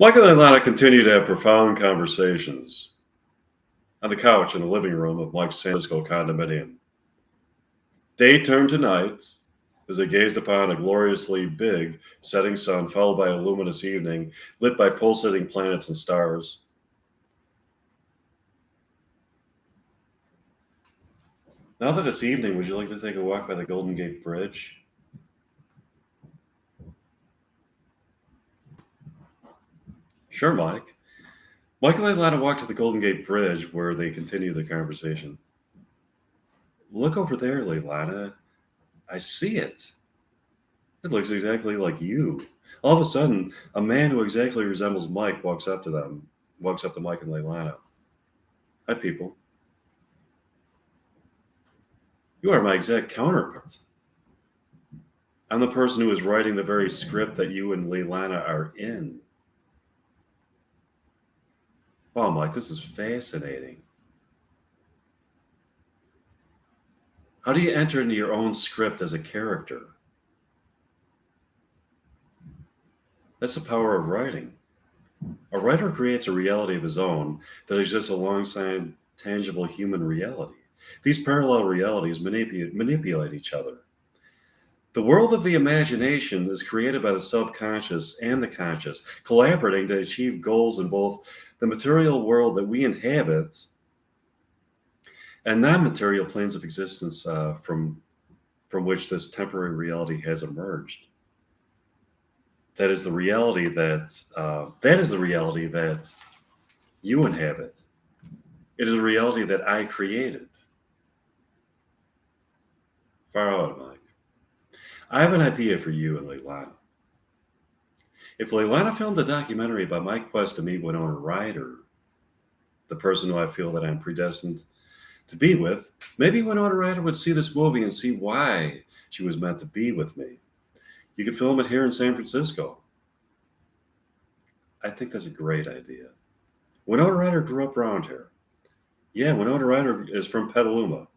Michael and Alana continue to have profound conversations on the couch in the living room of Mike's San Francisco condominium. Day turned to night as they gazed upon a gloriously big setting sun, followed by a luminous evening lit by pulsating planets and stars. Now that it's evening, would you like to take a walk by the Golden Gate Bridge? Sure, Mike. Michael and Alana walked to the Golden Gate Bridge where they continued their conversation. Look over there, Leilana. I see it. It looks exactly like you. All of a sudden, a man who exactly resembles Mike walks up to Mike and Leilana. Hi, people. You are my exact counterpart. I'm the person who is writing the very script that you and Leilana are in. Wow, Mike, this is fascinating. How do you enter into your own script as a character? That's the power of writing. A writer creates a reality of his own that exists alongside tangible human reality. These parallel realities manipulate each other. The world of the imagination is created by the subconscious and the conscious, collaborating to achieve goals in both the material world that we inhabit and non-material planes of existence from which this temporary reality has emerged. That is the reality that you inhabit. It is a reality that I created. Far out, Mike. I have an idea for you and Leilana. If Leilana filmed a documentary about my quest to meet Winona Ryder, the person who I feel that I'm predestined to be with, maybe Winona Ryder would see this movie and see why she was meant to be with me. You could film it here in San Francisco. I think that's a great idea. Winona Ryder grew up around here. Yeah, Winona Ryder is from Petaluma.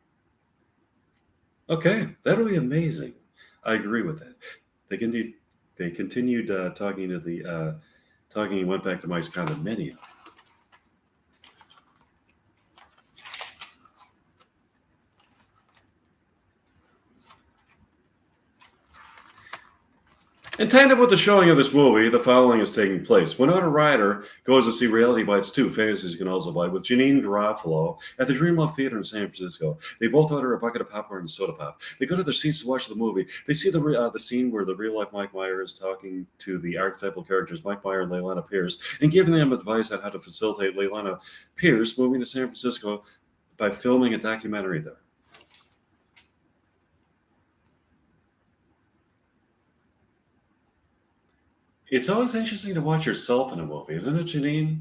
Okay, that'll be amazing. I agree with that. They continued talking and went back to Mike's condominium. In tandem with the showing of this movie, the following is taking place. Winona Ryder goes to see Reality Bites 2, Fantasies You Can Also Buy, with Janine Garofalo at the Dreamlove Theater in San Francisco. They both order a bucket of popcorn and soda pop. They go to their seats to watch the movie. They see the scene where the real-life Mike Meyer is talking to the archetypal characters, Mike Meyer and Leilana Pierce, and giving them advice on how to facilitate Leilana Pierce moving to San Francisco by filming a documentary there. It's always interesting to watch yourself in a movie, isn't it, Janine?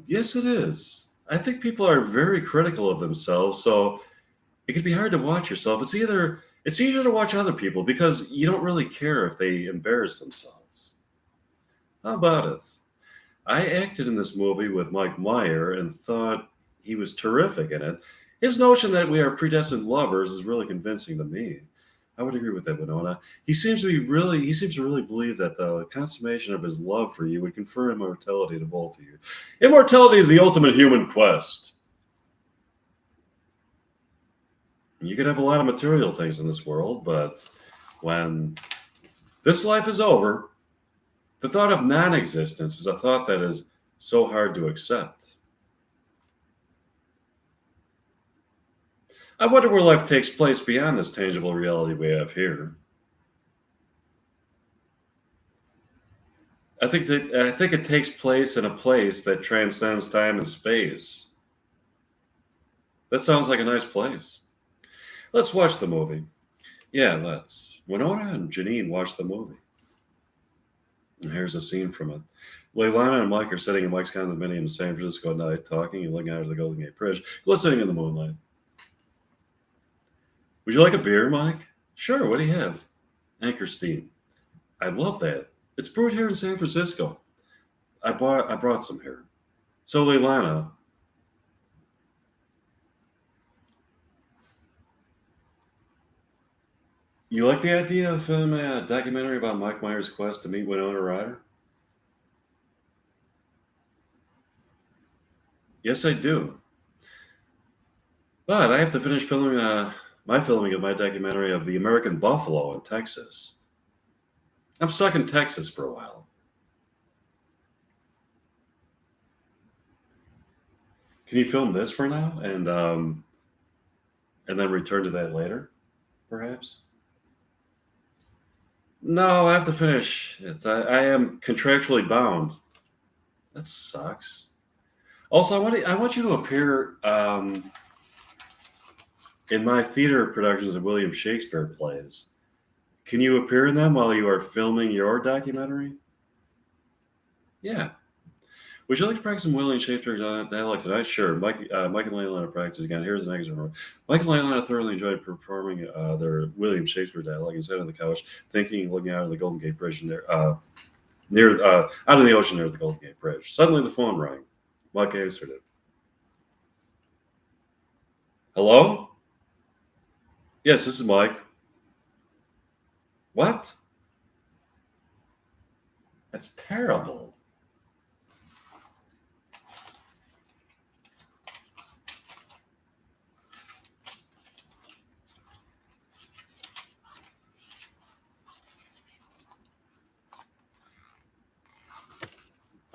Yes, it is. I think people are very critical of themselves, so it can be hard to watch yourself. It's easier to watch other people because you don't really care if they embarrass themselves. How about it? I acted in this movie with Mike Meyer and thought he was terrific in it. His notion that we are predestined lovers is really convincing to me. I would agree with that, Winona. He seems to really believe that the consummation of his love for you would confer immortality to both of you. Immortality is the ultimate human quest. You could have a lot of material things in this world, but when this life is over, the thought of non-existence is a thought that is so hard to accept. I wonder where life takes place beyond this tangible reality we have here. I think it takes place in a place that transcends time and space. That sounds like a nice place. Let's watch the movie. Yeah, let's. Winona and Janine watch the movie. And here's a scene from it. Leilana and Mike are sitting in Mike's condominium in San Francisco at night, talking and looking out of the Golden Gate Bridge, glistening in the moonlight. Would you like a beer, Mike? Sure, what do you have? Anchor Steam. I love that. It's brewed here in San Francisco. I brought some here. So, Leilana, You like the idea of filming a documentary about Mike Meyer's quest to meet Winona Ryder? Yes, I do. But I have to finish filming my filming of my documentary of the American buffalo in Texas. I'm stuck in Texas for a while. Can you film this for now and then return to that later, perhaps? No, I have to finish it. I am contractually bound. That sucks. Also, I want you to appear in my theater productions of William Shakespeare plays. Can you appear in them while you are filming your documentary? Yeah. Would you like to practice some William Shakespeare dialect tonight? Sure. Mike and Leilani practice again. Here's an excerpt. Mike and Leilani thoroughly enjoyed performing their William Shakespeare dialogue and sat on the couch, thinking, looking out of the Golden Gate Bridge out of the ocean near the Golden Gate Bridge. Suddenly, the phone rang. Mike answered it. Hello? Yes, this is Mike. What? That's terrible.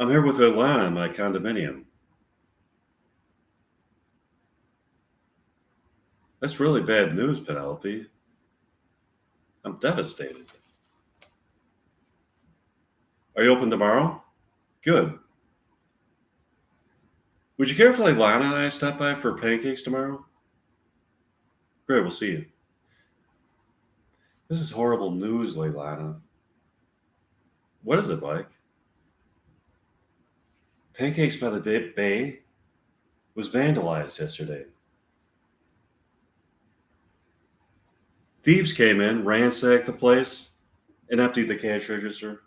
I'm here with Atlanta in my condominium. That's really bad news, Penelope. I'm devastated. Are you open tomorrow? Good. Would you care if Leilani and I stop by for pancakes tomorrow? Great, we'll see you. This is horrible news, Leilani. What is it, Mike? Pancakes by the Bay was vandalized yesterday. Thieves came in, ransacked the place, and emptied the cash register.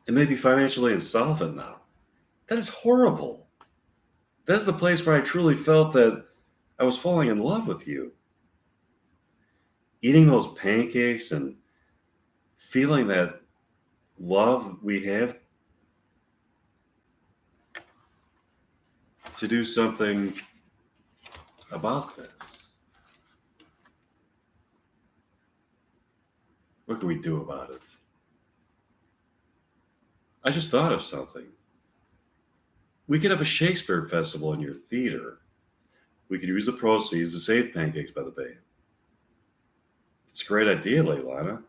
It may be financially insolvent now. That is horrible. That is the place where I truly felt that I was falling in love with you. Eating those pancakes and feeling that love we have to do something about this. What can we do about it? I just thought of something. We could have a Shakespeare festival in your theater. We could use the proceeds to save Pancakes by the Bay. It's a great idea, Leilana.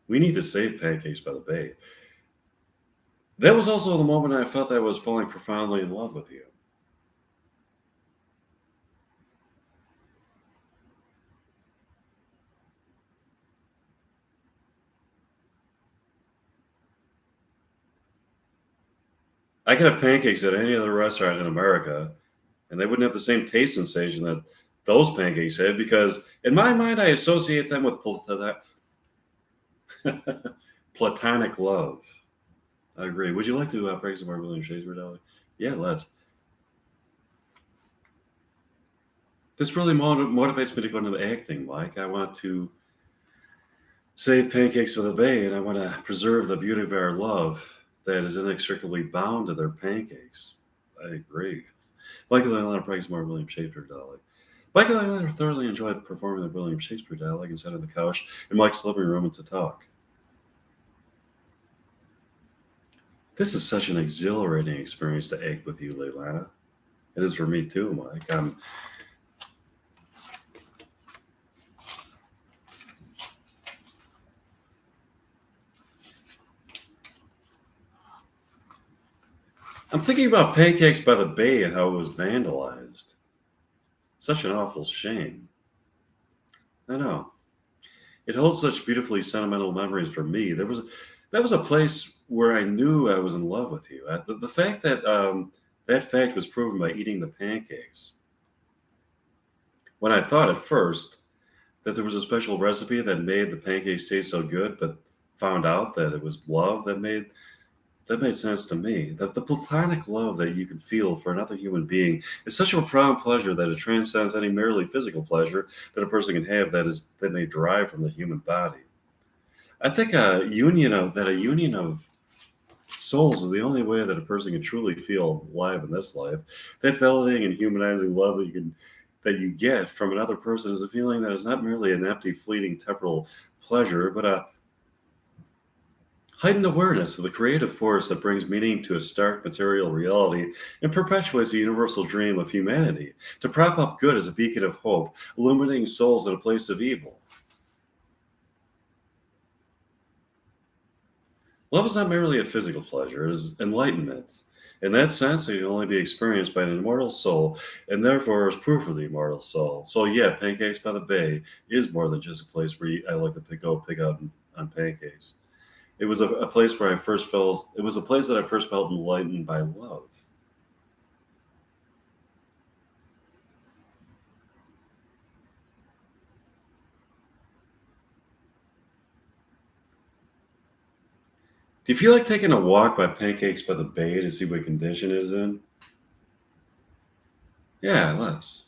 We need to save Pancakes by the Bay. That was also the moment I felt I was falling profoundly in love with you. I could have pancakes at any other restaurant in America, and they wouldn't have the same taste sensation that those pancakes had because, in my mind, I associate them with platonic love. I agree. Would you like to praise some more William Shakespeare, Dolly? Yeah, let's. This really motivates me to go into acting, Mike. I want to save Pancakes for the Bay, and I want to preserve the beauty of our love that is inextricably bound to their pancakes. I agree. Michael and Atlanta practice more William Shakespeare dialogue. Michael and Atlanta thoroughly enjoyed performing the William Shakespeare dialogue and sat on the couch in Mike's living room and to talk. This is such an exhilarating experience to act with you, Leilana. It is for me too, Mike. I'm thinking about Pancakes by the Bay and how it was vandalized. Such an awful shame. I know. It holds such beautifully sentimental memories for me. That was a place where I knew I was in love with you. The fact that that fact was proven by eating the pancakes. When I thought at first that there was a special recipe that made the pancakes taste so good, but found out that it was love that made That made sense to me. The platonic love that you can feel for another human being is such a profound pleasure that it transcends any merely physical pleasure that a person can have that may derive from the human body. I think a union of souls is the only way that a person can truly feel alive in this life. That validating and humanizing love that you get from another person is a feeling that is not merely an empty, fleeting temporal pleasure, but a heightened awareness of the creative force that brings meaning to a stark material reality and perpetuates the universal dream of humanity to prop up good as a beacon of hope, illuminating souls in a place of evil. Love is not merely a physical pleasure, it is enlightenment. In that sense, it can only be experienced by an immortal soul, and therefore is proof of the immortal soul. So, yeah, Pancakes by the Bay is more than just a place where I like to go pick out on pancakes. It was a place where I first felt. It was a place that I first felt enlightened by love. Do you feel like taking a walk by Pancakes by the Bay to see what condition it is in? Yeah, let's.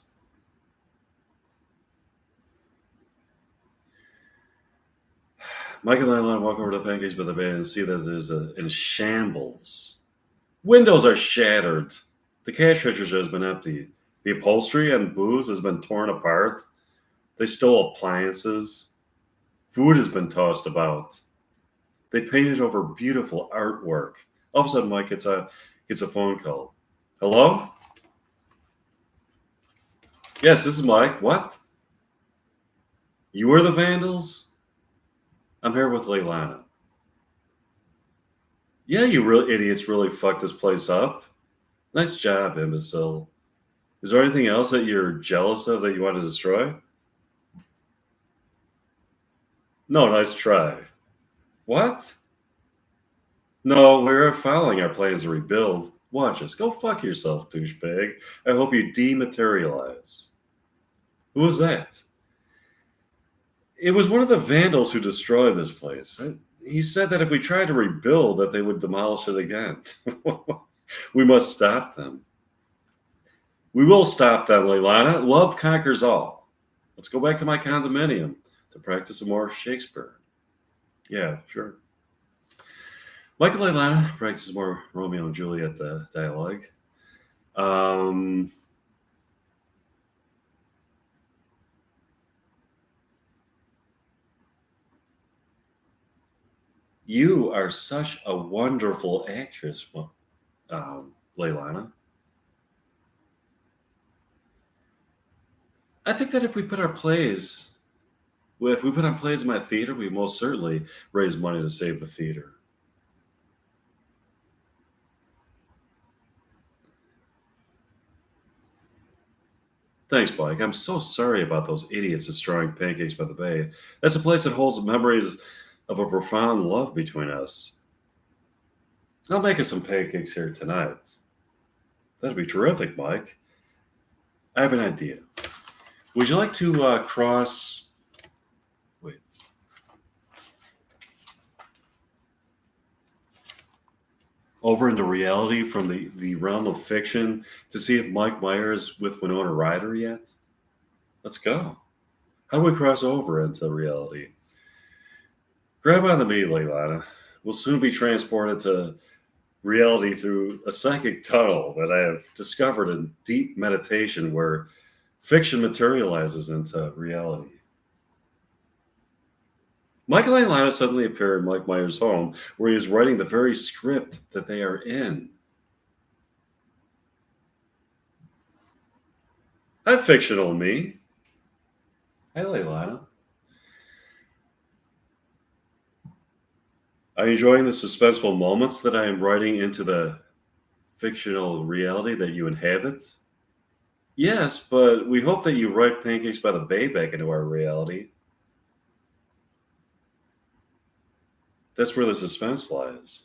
Mike and I want to walk over to Pancakes by the Bay and see that there's in shambles. Windows are shattered. The cash register has been emptied. The upholstery and booze has been torn apart. They stole appliances. Food has been tossed about. They painted over beautiful artwork. All of a sudden, Mike gets a phone call. Hello? Yes, this is Mike. What? You were the vandals? I'm here with Leilana. Yeah, you real idiots really fucked this place up. Nice job, imbecile. Is there anything else that you're jealous of that you want to destroy? No, nice try. What? No, we're following our plans to rebuild. Watch us. Go fuck yourself, douchebag. I hope you dematerialize. Who was that? It was one of the vandals who destroyed this place. He said that if we tried to rebuild, that they would demolish it again. We must stop them. We will stop them, Leilana. Love conquers all. Let's go back to my condominium to practice some more Shakespeare. Yeah, sure. Michael Leilana practices more Romeo and Juliet dialogue. Um, you are such a wonderful actress, Leilana. I think that if we put on plays in my theater, we most certainly raise money to save the theater. Thanks, Mike. I'm so sorry about those idiots destroying Pancakes by the Bay. That's a place that holds memories of a profound love between us. I'll make us some pancakes here tonight. That'd be terrific, Mike. I have an idea. Would you like to cross? Wait. Over into reality from the realm of fiction to see if Mike Meyer is with Winona Ryder yet? Let's go. How do we cross over into reality? Grab on to me, Leilana. We'll soon be transported to reality through a psychic tunnel that I have discovered in deep meditation where fiction materializes into reality. Michael Leilana suddenly appeared in Mike Meyer's home where he is writing the very script that they are in. Hi, fictional me. Hi, Leilana. Are you enjoying the suspenseful moments that I am writing into the fictional reality that you inhabit? Yes, but we hope that you write Pancakes by the Bay back into our reality. That's where the suspense lies.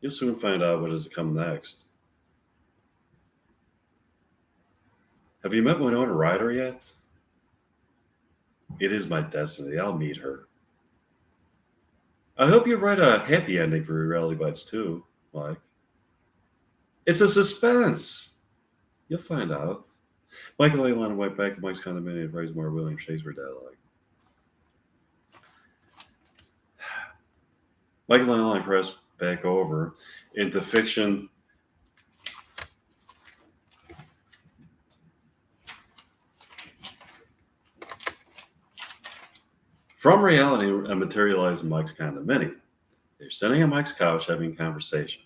You'll soon find out what is to come next. Have you met Winona Ryder yet? It is my destiny. I'll meet her. I hope you write a happy ending for Reality Bites too, Mike. It's a suspense. You'll find out. Michael Leilani went back to Mike's condominium and praised more William Shakespeare dialogue. Michael Leilani pressed back over into fiction. From reality and materialized in Mike's condominium. They're sitting on Mike's couch having a conversation.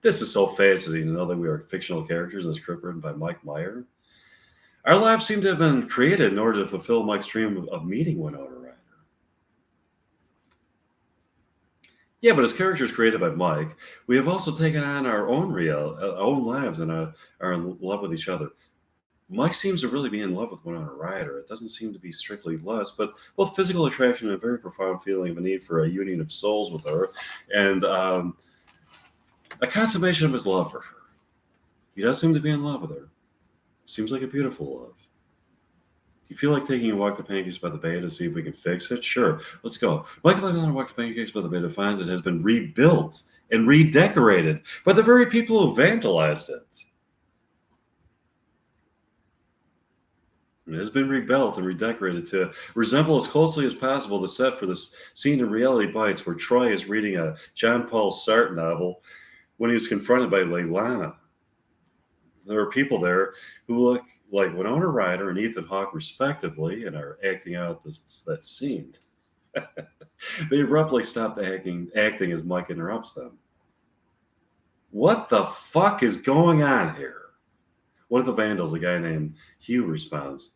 This is so fascinating to know that we are fictional characters in a script written by Mike Meyer. Our lives seem to have been created in order to fulfill Mike's dream of meeting Winona Ryder. Yeah, but as characters created by Mike, we have also taken on our own own lives and are in love with each other. Mike seems to really be in love with Winona Ryder. It doesn't seem to be strictly lust, but both physical attraction and a very profound feeling of a need for a union of souls with her, and a consummation of his love for her. He does seem to be in love with her. Seems like a beautiful love. Do you feel like taking a walk to Pancakes by the Bay to see if we can fix it? Sure, let's go. Michael and I walk to Pancakes by the Bay to find it has been rebuilt and redecorated by the very people who vandalized it. It has been rebuilt and redecorated to resemble as closely as possible the set for this scene in Reality Bites where Troy is reading a John Paul Sartre novel when he was confronted by Leilani. There are people there who look like Winona Ryder and Ethan Hawke respectively and are acting out that scene. They abruptly stop acting as Mike interrupts them. What the fuck is going on here? One of the vandals, a guy named Hugh, responds,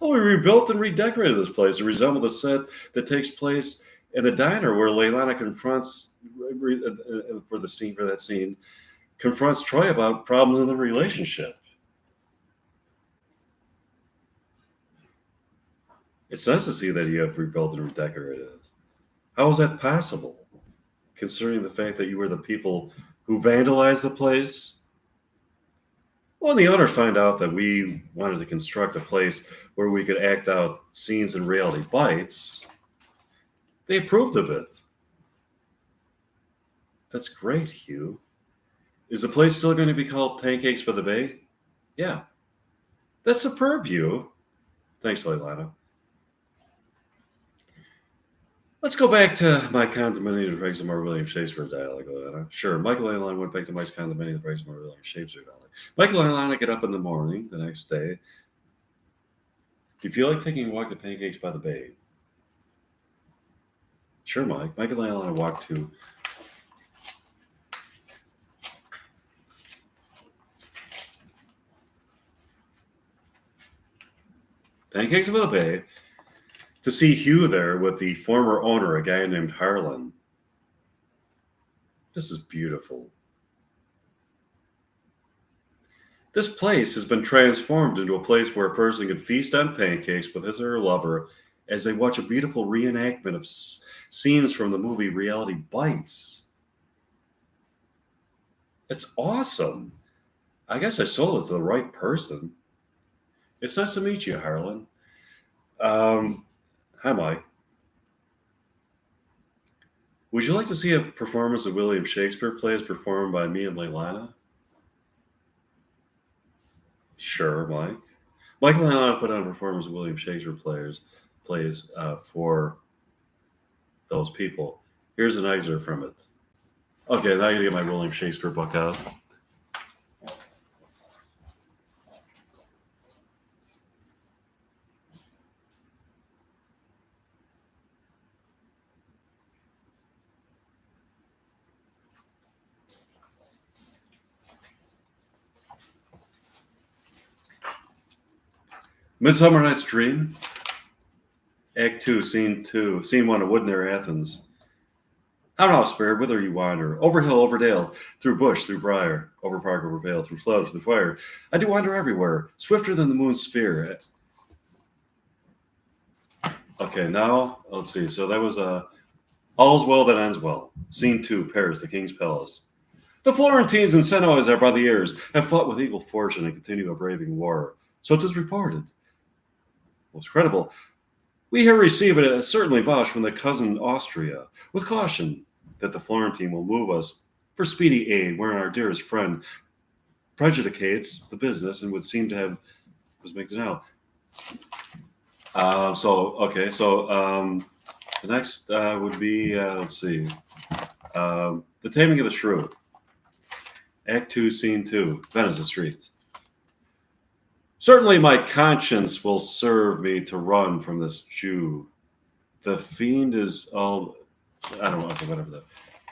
"Oh, we rebuilt and redecorated this place to resemble the set that takes place in the diner where Leilani confronts for that scene, confronts Troy about problems in the relationship." It's nice to see that you have rebuilt and redecorated it. How is that possible, considering the fact that you were the people who vandalized the place? When the owners find out that we wanted to construct a place where we could act out scenes in Reality Bites, they approved of it. That's great, Hugh. Is the place still going to be called Pancakes by the Bay? Yeah. That's superb, Hugh. Thanks, Leilani. Let's go back to my condominium to break some more William Shakespeare dialogue, Leilani. Sure, Michael Leilani went back to Mike's condominium to break some more William Shakespeare dialogue. Michael and Leilani get up in the morning the next day. Do you feel like taking a walk to Pancakes by the Bay? Sure, Mike. Michael and Leilani walk to Pancakes by the Bay to see Hugh there with the former owner, a guy named Harlan. This is beautiful. This place has been transformed into a place where a person can feast on pancakes with his or her lover as they watch a beautiful reenactment of scenes from the movie Reality Bites. It's awesome. I guess I sold it to the right person. It's nice to meet you, Harlan. Hi, Mike. Would you like to see a performance of William Shakespeare plays performed by me and Leilani? Sure, Mike. Mike and Leilani put on a performance of William Shakespeare plays for those people. Here's an excerpt from it. Okay, now I gotta get my William Shakespeare book out. Midsummer Night's Dream, Act 2, Scene 2, Scene 1, A Wood near Athens. How now, spirit, whither you wander, over hill, over dale, through bush, through briar, over park, over vale, through flood, through fire. I do wander everywhere, swifter than the moon's sphere. Okay, now, let's see. So that was All's Well That Ends Well. Scene 2, Paris, the King's Palace. The Florentines and Genoese are by the ears, have fought with equal fortune and continue a braving war. So it is reported. Most credible. We here receive it certainly vouch from the cousin Austria, with caution that the Florentine will move us for speedy aid, wherein our dearest friend prejudicates the business and would seem to have was making it out. The next would be let's see, the Taming of the Shrew, Act 2, Scene 2, Venice Street. Certainly, my conscience will serve me to run from this Jew. The fiend is all. I don't know, whatever the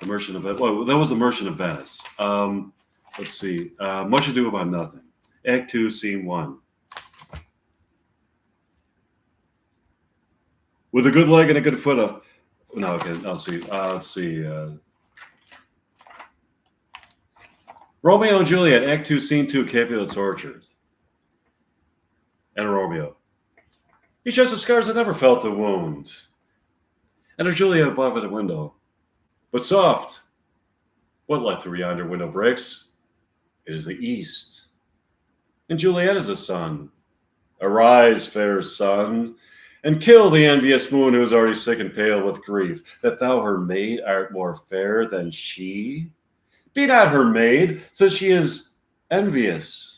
Merchant of Venice. Well, that was the Merchant of Venice. Let's see. Much Ado About Nothing. Act 2, Scene 1. With a good leg and a good foot. No, okay. I'll see. Let's see. Romeo and Juliet, Act 2, Scene 2, Capulet's Orchard. And Romeo. Each has the scars that never felt the wound. And a Juliet above at a window. But soft. What light through yonder window breaks? It is the east. And Juliet is the sun. Arise, fair sun, and kill the envious moon who is already sick and pale with grief, that thou her maid art more fair than she. Be not her maid, since she is envious.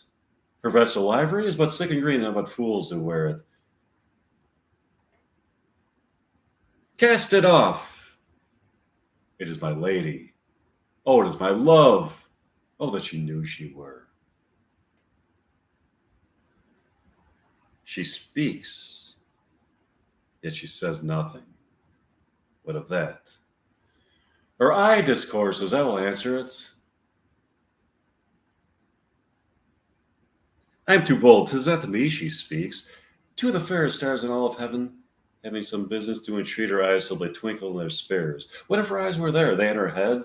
Her vestal ivory is but sick and green, and but fools do wear it. Cast it off. It is my lady. Oh, it is my love. Oh, that she knew she were. She speaks, yet she says nothing. What of that? Her eye discourses, I will answer it. I am too bold, 'tis not to me she speaks. Two of the fairest stars in all of heaven, having some business to entreat her eyes till they twinkle in their spheres. What if her eyes were there, they in her head?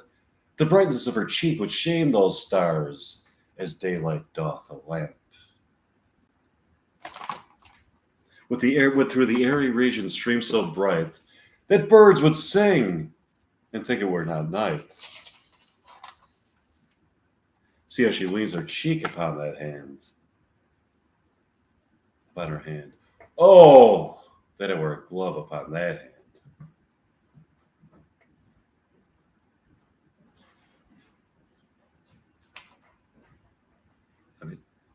The brightness of her cheek would shame those stars, as daylight doth a lamp. With the air, through the airy region stream so bright, that birds would sing, and think it were not night. See how she leans her cheek upon that hand. Upon her hand. Oh, that it were a glove upon that hand.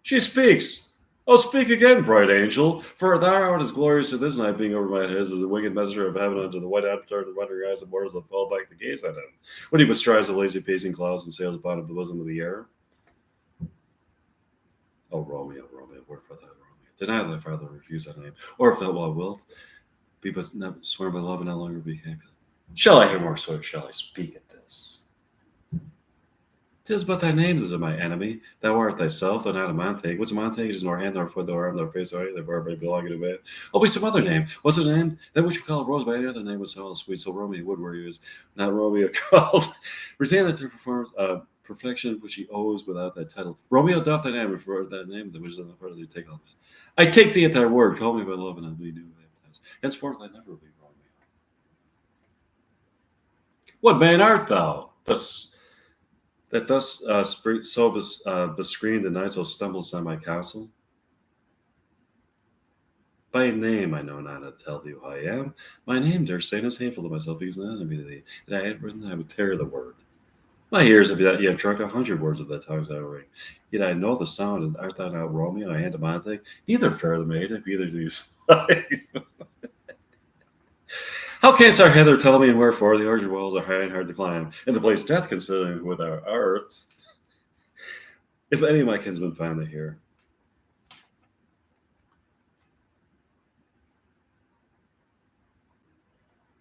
She speaks. Oh, speak again, bright angel, for thou art as glorious to this night being over my head as the winged messenger of heaven unto the white avatar of the wondering eyes of mortals that fall back to gaze at him, when he bestrides the lazy pacing clouds and sails upon the bosom of the air. Oh, Romeo, Romeo, wherefore thou, Romeo? Deny thy father, refuse thy name, or if thou wilt, be but not sworn by love and no longer be Capulet. Shall I hear more, so shall I speak at this? 'Tis but thy name is my enemy. Thou art thyself, though not a Montague. What's a Montague? It is nor hand, nor foot, nor arm, nor face, nor anything, therefore belonging to man. Oh, be some other name. What's his name? That which you call a rose by any other name was so sweet. So Romeo would where he is, not Romeo called. Retain that to perform perfection which he owes without that title. Romeo doth thy name, refer that name, which is in the part of thee take all this. I take thee at thy word. Call me by love, and I'll be new baptized. Henceforth I never be Romeo. What man art thou? That thus so bescreened the night so stumbles on my castle? By name I know not how to tell thee who I am. My name, dear saint, is hateful to myself, because an enemy to thee. And I had written, I would tear the word. My ears have yet drunk 100 words of thy tongues I ring. Yet I know the sound, and art thou not Romeo, I hand to Montague? Neither fair the maid, if either of these. How canst thou hither tell me and wherefore the orchard walls are high and hard to climb, and the place death considering with our art? If any of my kinsmen find thee here.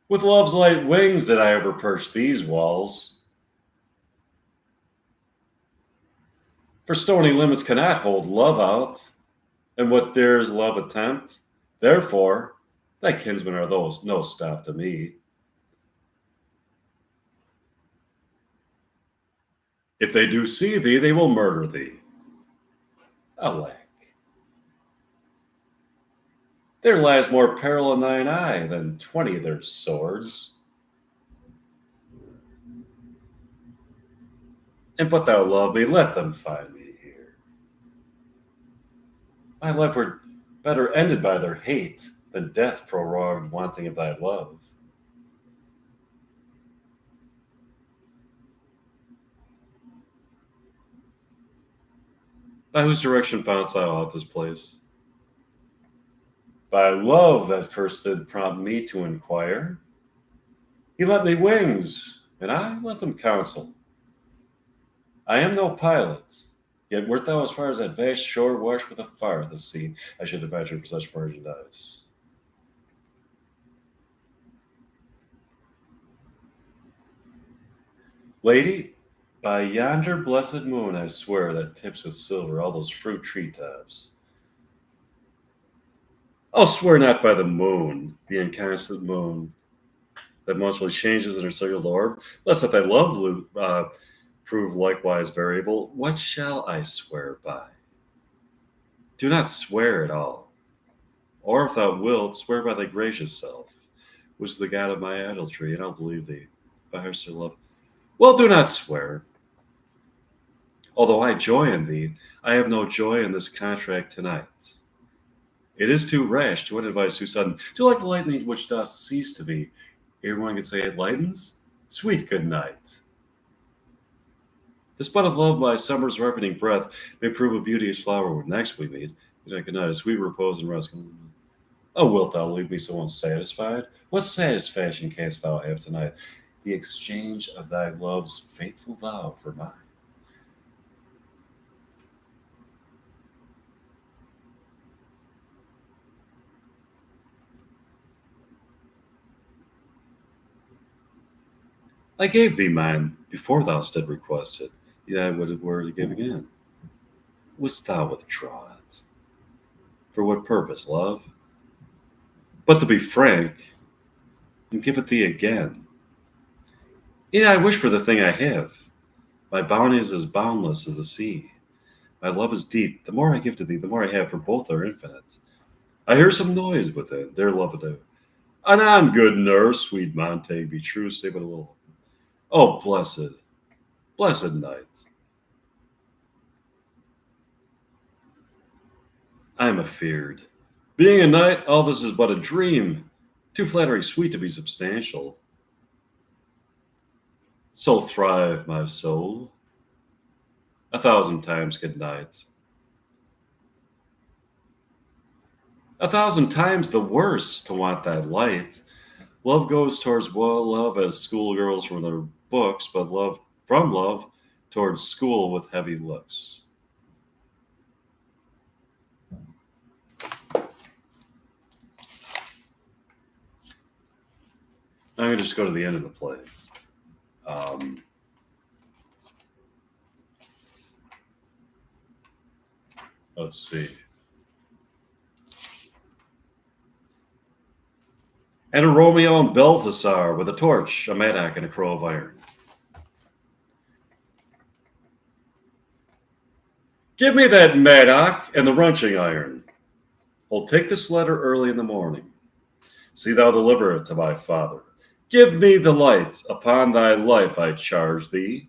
With love's light wings did I ever perch these walls. For stony limits cannot hold love out, and what dares love attempt? Therefore, thy kinsmen are those no stop to me. If they do see thee, they will murder thee. Alack. There lies more peril in thine eye than 20 of their swords. And but thou love me, let them find me here. My life were better ended by their hate than death prorogued wanting of thy love. By whose direction foundst thou out this place? By love that first did prompt me to inquire. He lent me wings, and I lent them counsel. I am no pilot, yet wert thou as far as that vast shore washed with a fire the sea, I should have ventured for such merchandise. Lady, by yonder blessed moon I swear that tips with silver all those fruit treetops. I'll swear not by the moon, the inconstant moon, that monthly changes in her circular orb, lest that thy love prove likewise variable. What shall I swear by? Do not swear at all. Or if thou wilt, swear by thy gracious self, which is the God of my adultery, and I'll believe thee. By her still love. Well, do not swear. Although I joy in thee, I have no joy in this contract tonight. It is too rash, to advise too sudden, too like the lightning which doth cease to be. Ere one can say it lightens, sweet good night. This bud of love by summer's ripening breath may prove a beauteous flower when next we meet. Good night, a sweet repose and rest. Oh, wilt thou leave me so unsatisfied? What satisfaction canst thou have tonight? The exchange of thy love's faithful vow for mine. I gave thee mine before thou didst request it, yet I would were to give again. Wouldst thou withdraw it? For what purpose, love? But to be frank, and give it thee again. Yet I wish for the thing I have. My bounty is as boundless as the sea. My love is deep. The more I give to thee, the more I have, for both are infinite. I hear some noise within. Their love ado. Anon, good nurse, sweet Montague, be true, stay but a little. Oh, blessed, blessed night. I am afeard. Being a knight, all this is but a dream, too flattering sweet to be substantial. So thrive, my soul. 1,000 times good night. 1,000 times the worse to want that light. Love goes towards love as schoolgirls from their books, but love from love towards school with heavy looks. I'm going to just go to the end of the play. Let's see. And a Romeo and Balthasar with a torch, a mattock, and a crow of iron. Give me that mattock and the wrenching iron. I'll take this letter early in the morning. See thou deliver it to my father. Give me the light. Upon thy life I charge thee.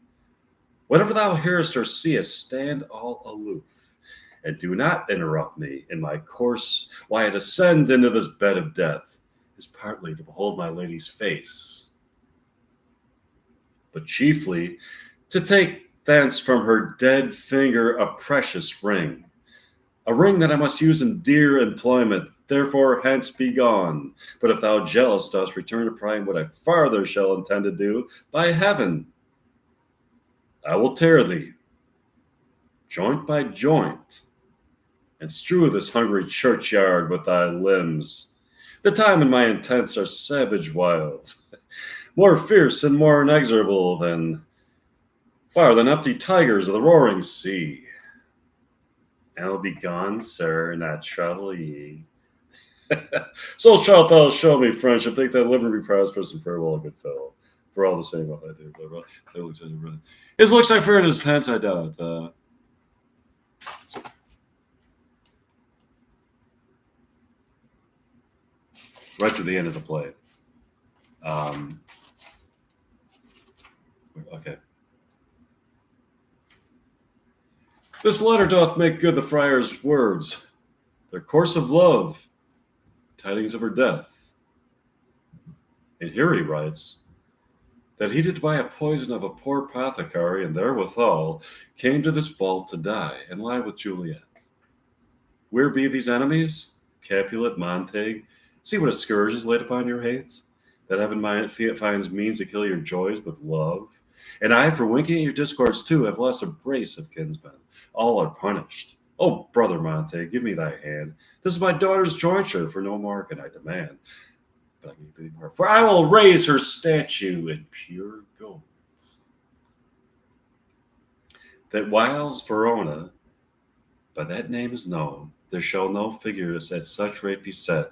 Whatever thou hearest or seest, stand all aloof, and do not interrupt me in my course. Why I descend into this bed of death is partly to behold my lady's face, but chiefly to take thence from her dead finger a precious ring, a ring that I must use in dear employment. Therefore hence be gone. But if thou jealous dost return to prying what I farther shall intend to do, by heaven, I will tear thee, joint by joint, and strew this hungry churchyard with thy limbs. The time and my intents are savage wild, more fierce and more inexorable than far than empty tigers of the roaring sea. And I will be gone, sir, not trouble ye. So shalt thou show me friendship, think that live and be prosperous, and farewell, good fellow. For all the same, what I do. His looks I fear, and his hands I doubt. Right to the end of the play. Okay. This letter doth make good the friar's words. Their course of love, tidings of her death. And here he writes that he did buy a poison of a poor apothecary, and therewithal came to this vault to die, and lie with Juliet. Where be these enemies? Capulet, Montague, see what a scourge is laid upon your hates, that heaven finds means to kill your joys with love. And I, for winking at your discords too, have lost a brace of kinsmen. All are punished. Oh, brother Montague, give me thy hand. This is my daughter's jointure, for no more can I demand. But I give thee more, for I will raise her statue in pure gold. That whiles Verona, by that name is known, there shall no figure at such rate be set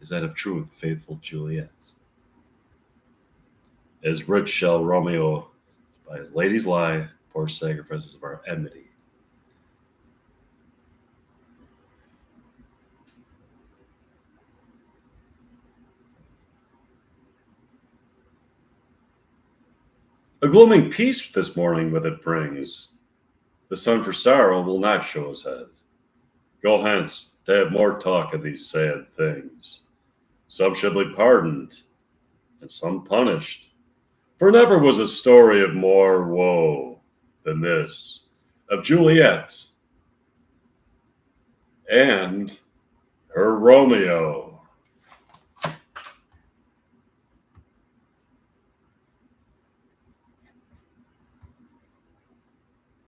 as that of true and faithful Juliet. As rich shall Romeo by his ladies lie, poor sacrifices of our enmity. A gloaming peace this morning with it brings. The sun for sorrow will not show his head. Go hence to have more talk of these sad things. Some shall be pardoned, and some punished. For never was a story of more woe than this, of Juliet and her Romeo.